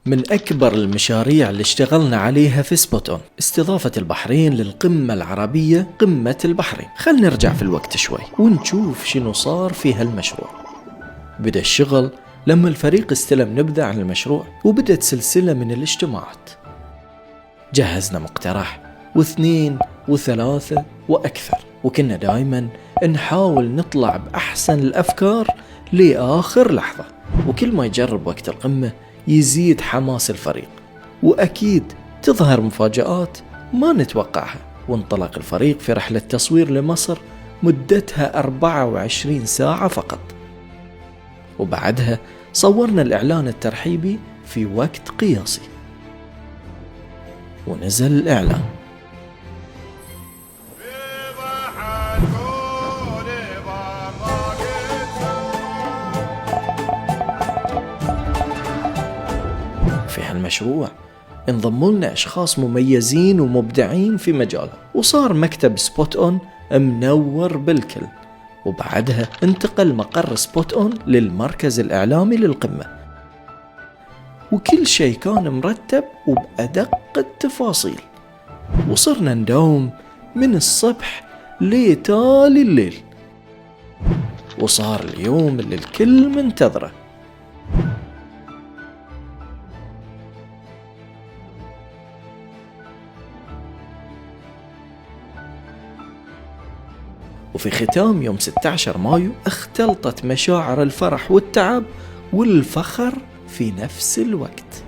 من أكبر المشاريع اللي اشتغلنا عليها في سبوت أون استضافة البحرين للقمة العربية قمة البحرين. خلنا نرجع في الوقت شوي ونشوف شنو صار في هالمشروع. بدأ الشغل لما الفريق استلم نبذة عن المشروع، وبدأت سلسلة من الاجتماعات. جهزنا مقترح واثنين وثلاثة وأكثر، وكنا دايما نحاول نطلع بأحسن الأفكار لآخر لحظة. وكل ما يجرب وقت القمة يزيد حماس الفريق، وأكيد تظهر مفاجآت ما نتوقعها. وانطلق الفريق في رحلة تصوير لمصر مدتها 24 ساعة فقط، وبعدها صورنا الإعلان الترحيبي في وقت قياسي. ونزل الإعلان. في هالمشروع انضموا لنا أشخاص مميزين ومبدعين في مجالهم، وصار مكتب سبوت أون منور بالكل. وبعدها انتقل مقر سبوت أون للمركز الإعلامي للقمة، وكل شيء كان مرتب وبأدق التفاصيل. وصرنا نداوم من الصبح لتالي الليل، وصار اليوم اللي الكل منتظره. وفي ختام يوم 16 مايو اختلطت مشاعر الفرح والتعب والفخر في نفس الوقت.